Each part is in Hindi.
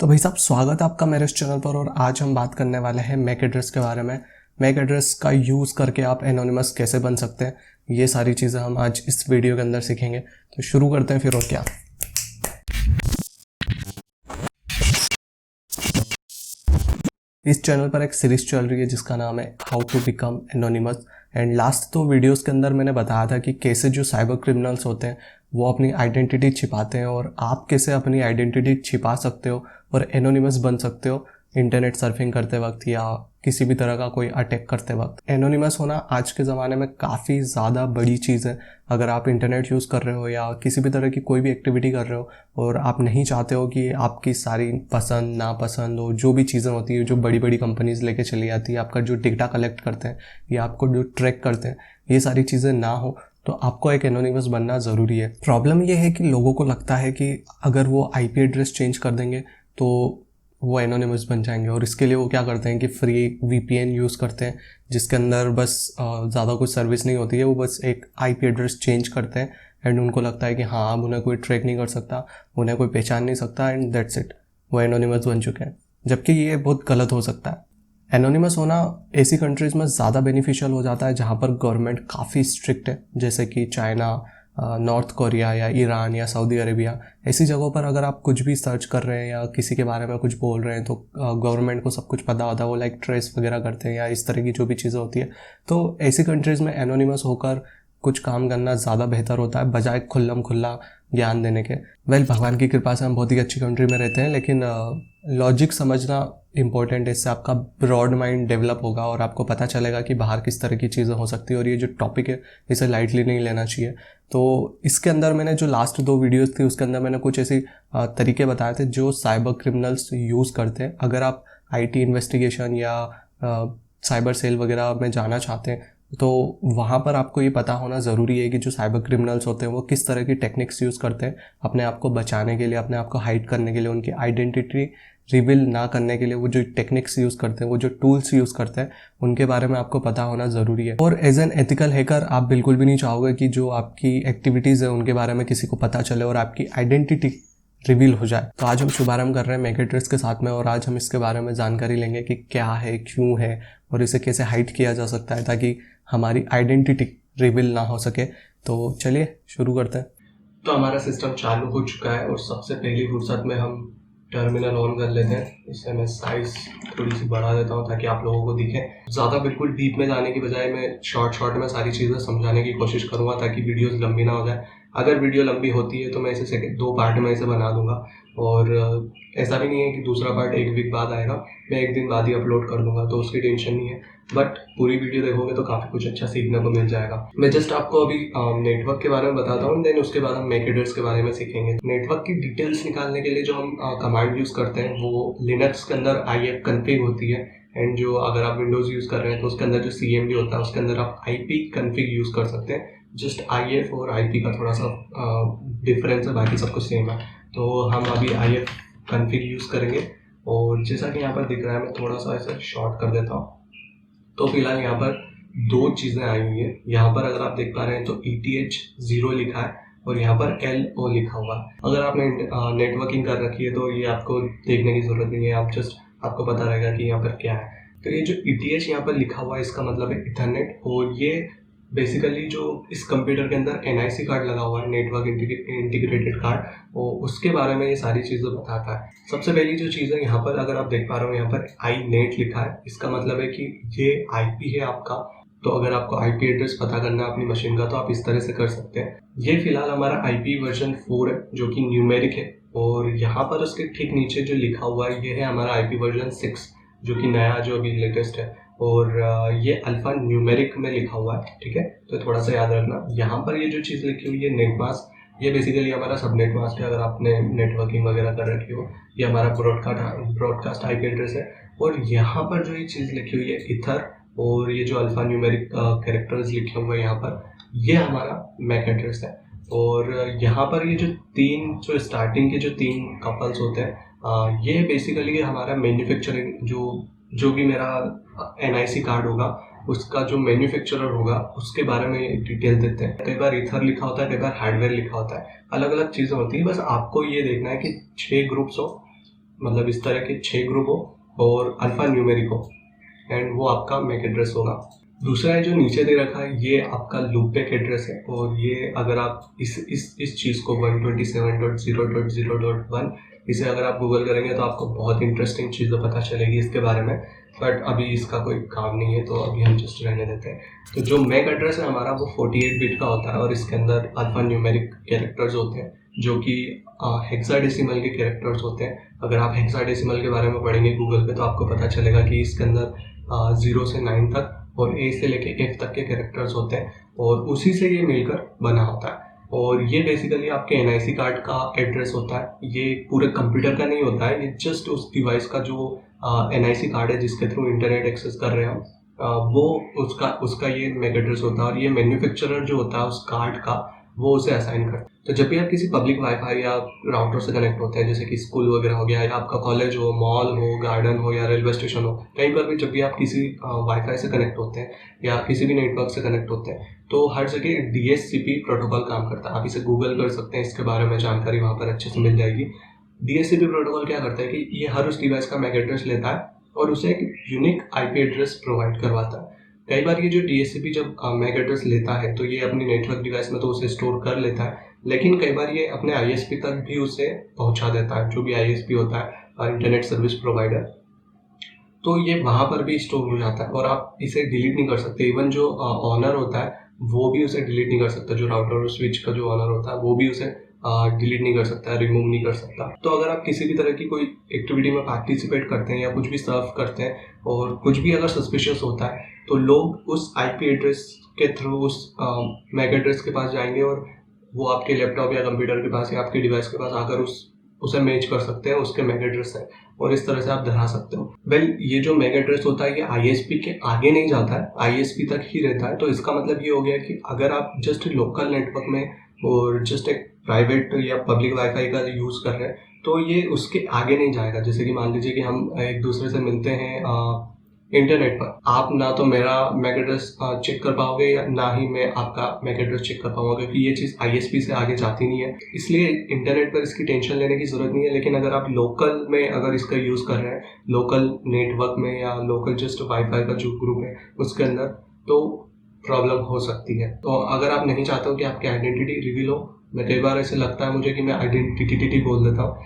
तो भाई साहब, स्वागत है आपका मेरे इस चैनल पर। और आज हम बात करने वाले हैं मैक एड्रेस के बारे में। मैक एड्रेस का यूज़ करके आप एनोनिमस कैसे बन सकते हैं, ये सारी चीज़ें हम आज इस वीडियो के अंदर सीखेंगे। तो शुरू करते हैं फिर, और क्या। इस चैनल पर एक सीरीज चल रही है जिसका नाम है how to become anonymous. And last 2 videos के अंदर मैंने बताया था कि कैसे जो साइबर क्रिमिनल्स होते हैं वो अपनी आइडेंटिटी छिपाते हैं, और आप कैसे अपनी आइडेंटिटी छिपा सकते हो और एनोनिमस बन सकते हो इंटरनेट सर्फिंग करते वक्त या किसी भी तरह का कोई अटैक करते वक्त। एनोनिमस होना आज के ज़माने में काफ़ी ज़्यादा बड़ी चीज़ है। अगर आप इंटरनेट यूज़ कर रहे हो या किसी भी तरह की कोई भी एक्टिविटी कर रहे हो और आप नहीं चाहते हो कि आपकी सारी पसंद नापसंद हो, जो भी चीज़ें होती है जो बड़ी बड़ी कंपनीज लेके चली जाती है, आपका जो डेटा कलेक्ट करते हैं या आपको जो ट्रैक करते हैं, ये सारी चीज़ें ना हो तो आपको एक एनोनिमस बनना ज़रूरी है। प्रॉब्लम ये है कि लोगों को लगता है कि अगर वो आईपी एड्रेस चेंज कर देंगे तो वो एनोनिमस बन जाएंगे, और इसके लिए वो क्या करते हैं कि फ्री वीपीएन यूज़ करते हैं जिसके अंदर बस ज़्यादा कुछ सर्विस नहीं होती है। वो बस एक आईपी एड्रेस चेंज करते हैं एंड उनको लगता है कि हाँ, अब उन्हें कोई ट्रैक नहीं कर सकता, उन्हें कोई पहचान नहीं सकता, एंड दैट्स इट, वो एनोनिमस बन चुके हैं। जबकि ये बहुत गलत हो सकता है। एनोनिमस होना ऐसी कंट्रीज़ में ज़्यादा बेनिफिशियल हो जाता है जहाँ पर गवर्नमेंट काफ़ी स्ट्रिक्ट है, जैसे कि चाइना, नॉर्थ कोरिया या ईरान या सऊदी अरेबिया। ऐसी जगहों पर अगर आप कुछ भी सर्च कर रहे हैं या किसी के बारे में कुछ बोल रहे हैं तो गवर्नमेंट को सब कुछ पता होता है, वो लाइक ट्रेस वगैरह करते हैं या इस तरह की जो भी चीज़ें होती है। तो ऐसी कंट्रीज़ में एनोनिमस होकर कुछ काम करना ज़्यादा बेहतर होता है बजाय खुल्लम खुल्ला ज्ञान देने के। भगवान की कृपा से हम बहुत ही अच्छी कंट्री में रहते हैं, लेकिन लॉजिक समझना इंपॉर्टेंट है। इससे आपका ब्रॉड माइंड डेवलप होगा और आपको पता चलेगा कि बाहर किस तरह की चीज़ें हो सकती है, और ये जो टॉपिक है इसे लाइटली नहीं लेना चाहिए। तो इसके अंदर मैंने जो लास्ट 2 वीडियोस थी उसके अंदर मैंने कुछ ऐसे तरीके बताए थे जो साइबर क्रिमिनल्स यूज़ करते हैं। अगर आप आईटी इन्वेस्टिगेशन या साइबर सेल वगैरह में जाना चाहते हैं तो वहाँ पर आपको ये पता होना ज़रूरी है कि जो साइबर क्रिमिनल्स होते हैं वो किस तरह की टेक्निक्स यूज़ करते हैं अपने आप को बचाने के लिए, अपने आप को हाइड करने के लिए, उनकी आइडेंटिटी रिवील ना करने के लिए। वो जो टेक्निक्स यूज़ करते हैं, वो जो टूल्स यूज़ करते हैं, उनके बारे में आपको पता होना ज़रूरी है। और एज एन एथिकल हैकर आप बिल्कुल भी नहीं चाहोगे कि जो आपकी एक्टिविटीज़ है उनके बारे में किसी को पता चले और आपकी आइडेंटिटी रिवील हो जाए। तो आज हम शुभारंभ कर रहे हैं मैक एड्रेस के साथ में, और आज हम इसके बारे में जानकारी लेंगे कि क्या है, क्यों है और इसे कैसे हाइड किया जा सकता है ताकि हमारी आइडेंटिटी रिवील ना हो सके। तो चलिए शुरू करते हैं। तो हमारा सिस्टम चालू हो चुका है और सबसे पहली फुर्सत में हम टर्मिनल ऑन कर लेते हैं। इसे मैं साइज थोड़ी सी बढ़ा देता हूँ ताकि आप लोगों को दिखे। ज़्यादा बिल्कुल डीप में जाने की बजाय मैं शॉर्ट में सारी चीज़ें समझाने की कोशिश करूँगा ताकि वीडियोस लंबी ना हो जाए। अगर वीडियो लंबी होती है तो मैं इसे 2 पार्ट में इसे बना दूंगा, और ऐसा भी नहीं है कि दूसरा पार्ट 1 वीक बाद आएगा, मैं 1 दिन बाद ही अपलोड कर दूंगा, तो उसकी टेंशन नहीं है। बट पूरी वीडियो देखोगे तो काफ़ी कुछ अच्छा सीखने को मिल जाएगा। मैं जस्ट आपको अभी नेटवर्क के बारे में बताता हूँ, देन उसके बाद हम मैक एड्रेस के बारे में सीखेंगे। नेटवर्क की डिटेल्स निकालने के लिए जो हम कमांड यूज़ करते हैं वो लिनक्स के अंदर ifconfig होती है, एंड जो अगर आप विंडोज़ यूज़ कर रहे हैं तो उसके अंदर जो cmd होता है उसके अंदर आप ipconfig यूज़ कर सकते हैं। जस्ट if और ip का थोड़ा सा डिफरेंस है, बाकी सब कुछ सेम है। तो हम अभी ifconfig यूज़ करेंगे, और जैसा कि यहाँ पर दिख रहा है मैं थोड़ा सा ऐसे शॉर्ट कर देता हूँ। तो फिलहाल यहाँ पर 2 चीज़ें आई हुई है। यहाँ पर अगर आप देख पा रहे हैं तो ETH0 लिखा है और यहाँ पर LO लिखा हुआ है। अगर आपने नेटवर्किंग कर रखी है तो ये आपको देखने की ज़रूरत नहीं है, आप जस्ट आपको पता रहेगा कि यहाँ पर क्या है। तो ये जो ETH यहाँ पर लिखा हुआ है इसका मतलब है इथरनेट, और ये बेसिकली जो इस कंप्यूटर के अंदर NIC कार्ड लगा हुआ है, नेटवर्क इंटीग्रेटेड कार्ड, वो उसके बारे में ये सारी चीज़ें बताता है। सबसे पहली जो चीज़ है यहाँ पर अगर आप देख पा रहे हो यहाँ पर iNet लिखा है, इसका मतलब है कि ये IP है आपका। तो अगर आपको IP एड्रेस पता करना है अपनी मशीन का तो आप इस तरह से कर सकते हैं। ये फिलहाल हमारा IP वर्जन 4 है जो कि न्यूमेरिक है, और यहाँ पर उसके ठीक नीचे जो लिखा हुआ है ये है हमारा IP वर्जन 6 जो कि नया जो अभी लेटेस्ट है, और ये अल्फा न्यूमेरिक में लिखा हुआ है। ठीक है, तो थोड़ा सा याद रखना। यहाँ पर ये जो चीज़ लिखी हुई है नेटमास्क, ये बेसिकली हमारा सबनेट मास्क है अगर आपने नेटवर्किंग वगैरह कर रखी हो। ये हमारा ब्रॉडकास्ट IP एड्रेस है, और यहाँ पर जो ये चीज़ लिखी हुई है इथर, और ये जो अल्फा न्यूमेरिक कैरेक्टर्स लिखे हुए हैं यहाँ पर, ये हमारा मैक एड्रेस है। और यहाँ पर ये जो स्टार्टिंग के जो 3 कपल्स होते हैं, ये बेसिकली हमारा मैन्युफैक्चरिंग जो भी मेरा NIC कार्ड होगा उसका जो मैन्युफैक्चरर होगा उसके बारे में डिटेल देते हैं। कई बार ईथर लिखा होता है, कई बार हार्डवेयर लिखा होता है, अलग अलग चीज़ें होती है। बस आपको ये देखना है कि 6 ग्रुप्स हो मतलब इस तरह के 6 ग्रुप हो और अल्फा न्यूमेरिक हो, एंड वो आपका मैक एड्रेस होगा। दूसरा है जो नीचे दे रखा है, ये आपका लूपबैक एड्रेस है, और ये अगर आप इस चीज़ को 127.0.0.1 इसे अगर आप गूगल करेंगे तो आपको बहुत इंटरेस्टिंग चीज़ें पता चलेगी इसके बारे में, बट अभी इसका कोई काम नहीं है तो अभी हम जस्ट रहने देते हैं। तो जो मैक एड्रेस है हमारा वो 48 बिट का होता है, और इसके अंदर अल्फा न्यूमेरिक कैरेक्टर्स होते हैं जो कि हेक्साडेसिमल के कैरेक्टर्स होते हैं। अगर आप हेक्साडेसिमल के बारे में पढ़ेंगे गूगल पे तो आपको पता चलेगा कि इसके अंदर 0 से 9 तक और A से लेके F तक के कैरेक्टर्स होते हैं, और उसी से ये मिलकर बना होता है। और ये बेसिकली आपके NIC कार्ड का एड्रेस होता है, ये पूरे कंप्यूटर का नहीं होता है, ये जस्ट उस डिवाइस का जो NIC कार्ड है जिसके थ्रू इंटरनेट एक्सेस कर रहे हैं हम, वो उसका ये मैक एड्रेस होता है, और ये मैन्युफैक्चरर जो होता है उस कार्ड का वो उसे असाइन करता है। तो जब भी आप किसी पब्लिक वाईफाई या राउटर से कनेक्ट होते हैं, जैसे कि स्कूल वगैरह हो गया, या आपका कॉलेज हो, मॉल हो, गार्डन हो, या रेलवे स्टेशन हो, कहीं पर भी जब भी आप किसी वाईफाई से कनेक्ट होते हैं या किसी भी नेटवर्क से कनेक्ट होते हैं, तो हर जगह DHCP प्रोटोकॉल काम करता है। आप इसे गूगल कर सकते हैं, इसके बारे में जानकारी वहाँ पर अच्छे से मिल जाएगी। DHCP प्रोटोकॉल क्या करता है कि ये हर उस डिवाइस का मैक एड्रेस लेता है और उसे एक यूनिक IP एड्रेस प्रोवाइड करवाता है। कई बार ये जो DHCP जब मैक एड्रेस लेता है तो ये अपनी नेटवर्क डिवाइस में तो उसे स्टोर कर लेता है, लेकिन कई बार ये अपने ISP तक भी उसे पहुंचा देता है, जो भी ISP होता है, इंटरनेट सर्विस प्रोवाइडर, तो ये वहाँ पर भी स्टोर हो जाता है और आप इसे डिलीट नहीं कर सकते। इवन जो ऑनर होता है वो भी उसे डिलीट नहीं कर सकता, जो राउटर और स्विच का जो ऑनर होता है वो भी उसे डिलीट नहीं कर सकता, रिमूव नहीं कर सकता। तो अगर आप किसी भी तरह की कोई एक्टिविटी में पार्टिसिपेट करते हैं या कुछ भी सर्व करते हैं और कुछ भी अगर सस्पिशियस होता है तो लोग उस IP एड्रेस के थ्रू उस मैक एड्रेस के पास जाएंगे और वो आपके लैपटॉप या कंप्यूटर के पास या आपके डिवाइस के पास आकर उसे मैच कर सकते हैं उसके मैक एड्रेस से, और इस तरह से आप धरा सकते हो। ये जो मैक एड्रेस होता है ये ISP के आगे नहीं जाता है, ISP तक ही रहता है। तो इसका मतलब ये हो गया कि अगर आप जस्ट लोकल नेटवर्क में और जस्ट एक प्राइवेट या पब्लिक वाईफाई का यूज़ कर रहे हैं तो ये उसके आगे नहीं जाएगा। जैसे कि मान लीजिए कि हम एक दूसरे से मिलते हैं इंटरनेट पर, आप ना तो मेरा मैक एड्रेस चेक कर पाओगे या ना ही मैं आपका मैक एड्रेस चेक कर पाऊंगा, क्योंकि ये चीज़ ISP से आगे जाती नहीं है, इसलिए इंटरनेट पर इसकी टेंशन लेने की ज़रूरत नहीं है। लेकिन अगर आप लोकल में अगर इसका यूज़ कर रहे हैं, लोकल नेटवर्क में या लोकल जस्ट वाईफाई का जो ग्रुप है उसके अंदर, तो प्रॉब्लम हो सकती है। तो अगर आप नहीं चाहते हो कि आपकी आइडेंटिटी रिवील हो, मैं कई बार ऐसे लगता है मुझे कि मैं आइडेंटिटी बोल देता हूँ,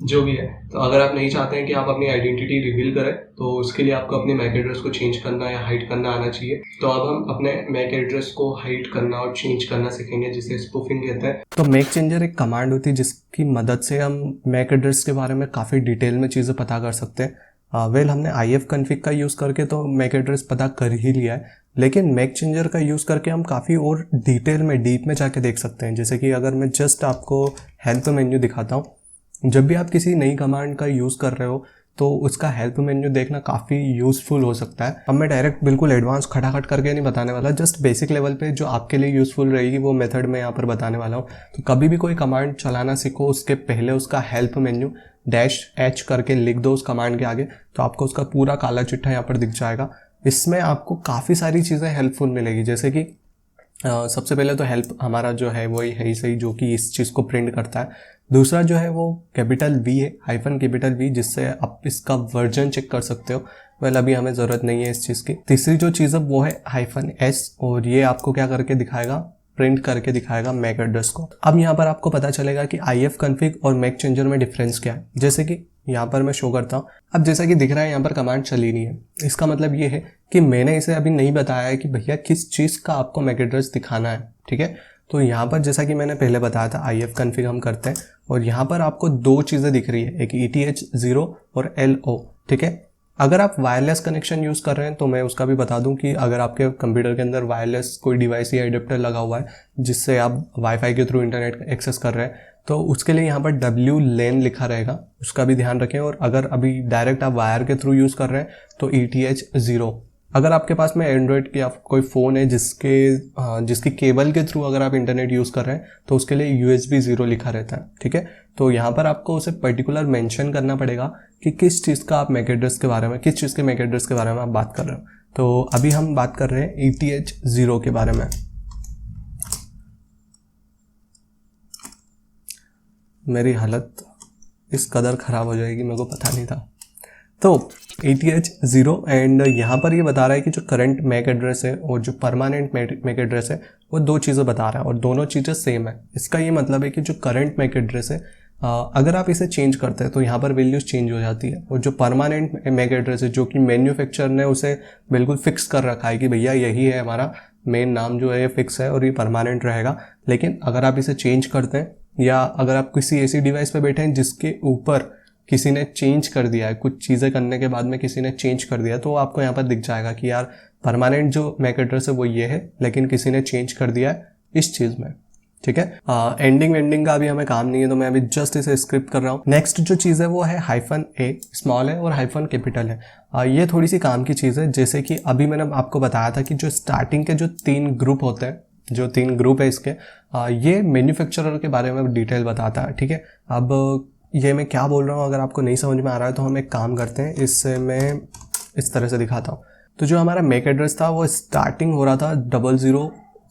जो भी है, तो अगर आप नहीं चाहते हैं कि आप अपनी आइडेंटिटी रिवील करें तो उसके लिए आपको अपने मैक एड्रेस को चेंज करना या हाइड करना आना चाहिए। तो अब हम अपने मैक एड्रेस को हाइड करना और चेंज करना सीखेंगे, जिसे स्पूफिंग कहते हैं। तो मैक चेंजर एक कमांड होती है जिसकी मदद से हम मैक एड्रेस के बारे में काफ़ी डिटेल में चीज़ें पता कर सकते हैं। हमने ifconfig का यूज़ करके तो मैक एड्रेस पता कर ही लिया है, लेकिन मैक चेंजर का यूज़ करके हम काफ़ी और डिटेल में डीप में जाके देख सकते हैं। जैसे कि अगर मैं जस्ट आपको हेल्प मेन्यू दिखाता हूँ, जब भी आप किसी नई कमांड का यूज़ कर रहे हो तो उसका हेल्प मेन्यू देखना काफ़ी यूज़फुल हो सकता है। अब मैं डायरेक्ट बिल्कुल एडवांस खटाखट करके नहीं बताने वाला, जस्ट बेसिक लेवल पे जो आपके लिए यूज़फुल रहेगी वो मेथड मैं यहाँ पर बताने वाला हूँ। तो कभी भी कोई कमांड चलाना सीखो उसके पहले उसका हेल्प मेन्यू -H करके लिख दो उस कमांड के आगे, तो आपको उसका पूरा काला चिट्ठा यहाँ पर दिख जाएगा। इसमें आपको काफ़ी सारी चीज़ें हेल्पफुल मिलेगी, जैसे कि सबसे पहले तो हेल्प हमारा जो है वही है ही सही, जो कि इस चीज़ को प्रिंट करता है। दूसरा जो है वो कैपिटल V है, -V, जिससे आप इसका वर्जन चेक कर सकते हो। अभी हमें ज़रूरत नहीं है इस चीज़ की। तीसरी जो चीज़ है वो है -S, और ये आपको क्या करके दिखाएगा, प्रिंट करके दिखाएगा मैक एड्रेस को। अब यहाँ पर आपको पता चलेगा कि ifconfig और मैक चेंजर में डिफरेंस क्या है। जैसे कि यहाँ पर मैं शो करता हूँ, अब जैसा कि दिख रहा है यहाँ पर कमांड चली नहीं है। इसका मतलब ये है कि मैंने इसे अभी नहीं बताया है कि भैया किस चीज़ का आपको मैक एड्रेस दिखाना है, ठीक है। तो यहाँ पर जैसा कि मैंने पहले बताया था ifconfig हम करते हैं, और यहाँ पर आपको दो चीज़ें दिख रही है, एक ETH0 और LO, ठीक है। अगर आप वायरलेस कनेक्शन यूज़ कर रहे हैं तो मैं उसका भी बता दूं कि अगर आपके कंप्यूटर के अंदर वायरलेस कोई डिवाइस या एडेप्टर लगा हुआ है जिससे आप वाईफाई के थ्रू इंटरनेट एक्सेस कर रहे हैं, तो उसके लिए यहाँ पर WLAN लिखा रहेगा, उसका भी ध्यान रखें। और अगर अभी डायरेक्ट आप वायर के थ्रू यूज़ कर रहे हैं तो ETH0। अगर आपके पास में एंड्रॉयड या कोई फ़ोन है जिसकी केबल के थ्रू अगर आप इंटरनेट यूज़ कर रहे हैं तो उसके लिए USB0 लिखा रहता है, ठीक है। तो यहाँ पर आपको उसे पर्टिकुलर मेंशन करना पड़ेगा कि किस चीज़ का आप मैक एड्रेस के बारे में, किस चीज़ के मैक एड्रेस के बारे में आप बात कर रहे हो। तो अभी हम बात कर रहे हैं ETH0 के बारे में। मेरी हालत इस कदर ख़राब हो जाएगी, मेरे को पता नहीं था। तो ETH 0 एंड यहाँ पर ये बता रहा है कि जो करंट मैक एड्रेस है और जो परमानेंट मैक एड्रेस है वो दो चीज़ें बता रहा है और दोनों चीज़ें सेम है। इसका ये मतलब है कि जो करंट मैक एड्रेस है अगर आप इसे चेंज करते हैं तो यहाँ पर वैल्यूज़ चेंज हो जाती है, और जो परमानेंट मैक एड्रेस है जो कि मैन्युफैक्चरर ने उसे बिल्कुल फिक्स कर रखा है कि भैया यही है हमारा मेन नाम जो है ये फिक्स है और ये परमानेंट रहेगा। लेकिन अगर आप इसे चेंज करते हैं या अगर आप किसी ऐसी डिवाइस पे बैठे हैं जिसके ऊपर किसी ने चेंज कर दिया है, कुछ चीज़ें करने के बाद में किसी ने चेंज कर दिया, तो आपको यहाँ पर दिख जाएगा कि यार परमानेंट जो मैक एड्रेस है वो ये है लेकिन किसी ने चेंज कर दिया है इस चीज़ में। ठीक है, एंडिंग वेंडिंग का अभी हमें काम नहीं है तो मैं अभी जस्ट इसे स्क्रिप्ट कर रहा हूँ। नेक्स्ट जो चीज़ है वो है -a स्मॉल है और -कैपिटल है। ये थोड़ी सी काम की चीज़ है, जैसे कि अभी मैंने आपको बताया था कि जो स्टार्टिंग के जो 3 ग्रुप होते हैं, जो 3 ग्रुप है इसके, ये मैन्युफैक्चरर के बारे में डिटेल बताता है। ठीक है, अब ये मैं क्या बोल रहा हूँ अगर आपको नहीं समझ में आ रहा है तो हम एक काम करते हैं, इससे मैं इस तरह से दिखाता हूँ। तो जो हमारा मैक एड्रेस था वो स्टार्टिंग हो रहा था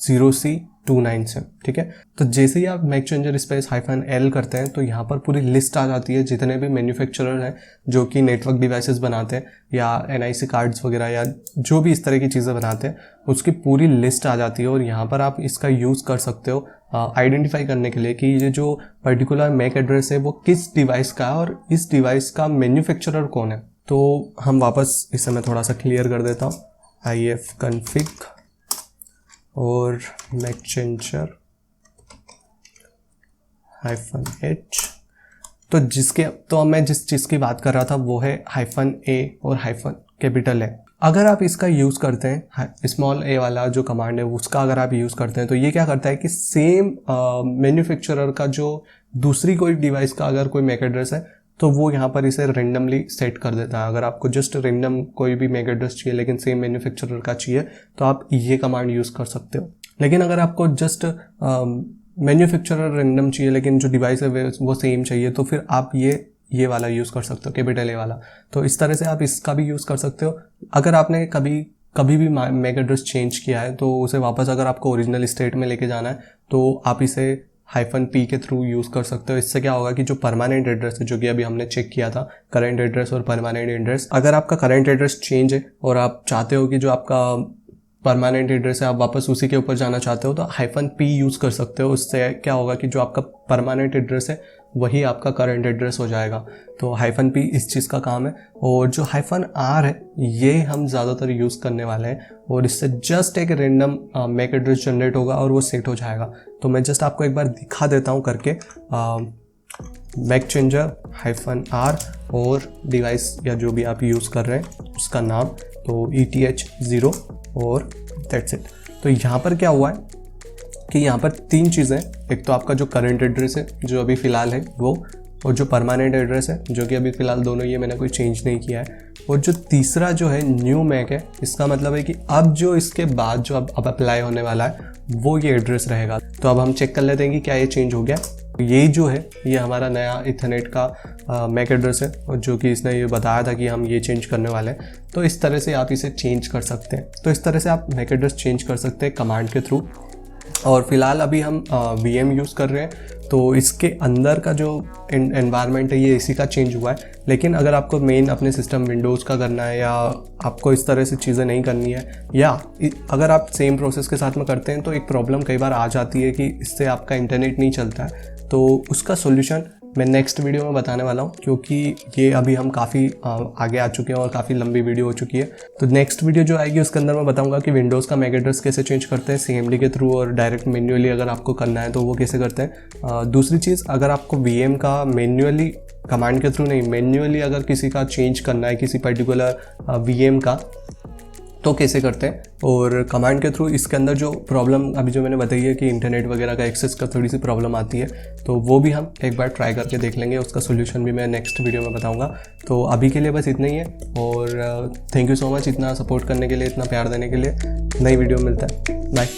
000C29 से। ठीक है, तो जैसे ही आप मैक चेंजर स्पेस -l करते हैं तो यहाँ पर पूरी लिस्ट आ जाती है जितने भी मैन्युफैक्चरर हैं जो कि नेटवर्क डिवाइसेस बनाते हैं या NIC कार्ड्स वगैरह या जो भी इस तरह की चीज़ें बनाते हैं, उसकी पूरी लिस्ट आ जाती है। और यहाँ पर आप इसका यूज़ कर सकते हो आइडेंटिफाई करने के लिए कि ये जो पर्टिकुलर मैक एड्रेस है वो किस डिवाइस का है और इस डिवाइस का मैन्युफैक्चरर कौन है। तो हम वापस इसे मैं थोड़ा सा क्लियर कर देता हूँ, ifconfig और मैक चेंजर -h। तो अब मैं जिस चीज़ की बात कर रहा था वो है -a और -कैपिटल है। अगर आप इसका यूज़ करते हैं स्मॉल a वाला जो कमांड है उसका अगर आप यूज़ करते हैं तो ये क्या करता है कि सेम मैन्युफैक्चरर का जो दूसरी कोई डिवाइस का अगर कोई मैक एड्रेस है तो वो यहाँ पर इसे रेंडमली सेट कर देता है। अगर आपको जस्ट रेंडम कोई भी मैक एड्रेस चाहिए लेकिन सेम मैन्युफैक्चरर का चाहिए तो आप ये कमांड यूज़ कर सकते हो। लेकिन अगर आपको जस्ट मैन्युफैक्चरर रेंडम चाहिए लेकिन जो डिवाइस है वो सेम चाहिए तो फिर आप ये वाला यूज़ कर सकते हो, कैपिटल A वाला। तो इस तरह से आप इसका भी यूज़ कर सकते हो। अगर आपने कभी भी मैक एड्रेस चेंज किया है तो उसे वापस अगर आपको ओरिजिनल स्टेट में लेके जाना है तो आप इसे -p के थ्रू यूज़ कर सकते हो। इससे क्या होगा कि जो परमानेंट एड्रेस है जो कि अभी हमने चेक किया था, करंट एड्रेस और परमानेंट एड्रेस, अगर आपका करंट एड्रेस चेंज है और आप चाहते हो कि जो आपका परमानेंट एड्रेस है आप वापस उसी के ऊपर जाना चाहते हो तो -p यूज़ कर सकते हो। उससे क्या होगा कि जो आपका परमानेंट एड्रेस है वही आपका करंट एड्रेस हो जाएगा। तो -p इस चीज़ का काम है। और जो -r है ये हम ज़्यादातर यूज़ करने वाले हैं और इससे जस्ट एक रेंडम मैक एड्रेस जनरेट होगा और वो सेट हो जाएगा। तो मैं जस्ट आपको एक बार दिखा देता हूँ करके, मैक चेंजर -r और डिवाइस या जो भी आप यूज़ कर रहे हैं उसका नाम, तो ETH 0 और दैट्स इट। तो यहाँ पर क्या हुआ है कि यहाँ पर 3 चीज़ें, एक तो आपका जो करंट एड्रेस है जो अभी फ़िलहाल है वो, और जो परमानेंट एड्रेस है जो कि अभी फ़िलहाल दोनों ये मैंने कोई चेंज नहीं किया है, और जो तीसरा जो है न्यू मैक है, इसका मतलब है कि अब जो इसके बाद जो अब अप्लाई होने वाला है वो ये एड्रेस रहेगा। तो अब हम चेक कर लेते हैं कि क्या ये चेंज हो गया। यही जो है ये हमारा नया इथरनेट का मैक एड्रेस है और जो कि इसने ये बताया था कि हम ये चेंज करने वाले हैं। तो इस तरह से आप इसे चेंज कर सकते हैं। तो इस तरह से आप मैक एड्रेस चेंज कर सकते हैं कमांड के थ्रू। और फिलहाल अभी हम VM यूज़ कर रहे हैं तो इसके अंदर का जो एनवायरनमेंट है ये इसी का चेंज हुआ है। लेकिन अगर आपको मेन अपने सिस्टम विंडोज़ का करना है या आपको इस तरह से चीज़ें नहीं करनी है, या अगर आप सेम प्रोसेस के साथ में करते हैं तो एक प्रॉब्लम कई बार आ जाती है कि इससे आपका इंटरनेट नहीं चलता है। तो उसका सॉल्यूशन मैं नेक्स्ट वीडियो में बताने वाला हूँ, क्योंकि ये अभी हम काफ़ी आगे आ चुके हैं और काफ़ी लंबी वीडियो हो चुकी है। तो नेक्स्ट वीडियो जो आएगी उसके अंदर मैं बताऊँगा कि विंडोज़ का मैक एड्रेस कैसे चेंज करते हैं CMD के थ्रू, और डायरेक्ट मैन्युअली अगर आपको करना है तो वो कैसे करते हैं। दूसरी चीज़, अगर आपको VM का मैन्युअली, कमांड के थ्रू नहीं, मैन्युअली अगर किसी का चेंज करना है किसी पर्टिकुलर VM का तो कैसे करते हैं, और कमांड के थ्रू इसके अंदर जो प्रॉब्लम अभी जो मैंने बताई है कि इंटरनेट वगैरह का एक्सेस का थोड़ी सी प्रॉब्लम आती है, तो वो भी हम एक बार ट्राई करके देख लेंगे। उसका सोल्यूशन भी मैं नेक्स्ट वीडियो में बताऊंगा। तो अभी के लिए बस इतना ही है, और थैंक यू सो मच इतना सपोर्ट करने के लिए, इतना प्यार देने के लिए। नई वीडियो मिलता है, बाय।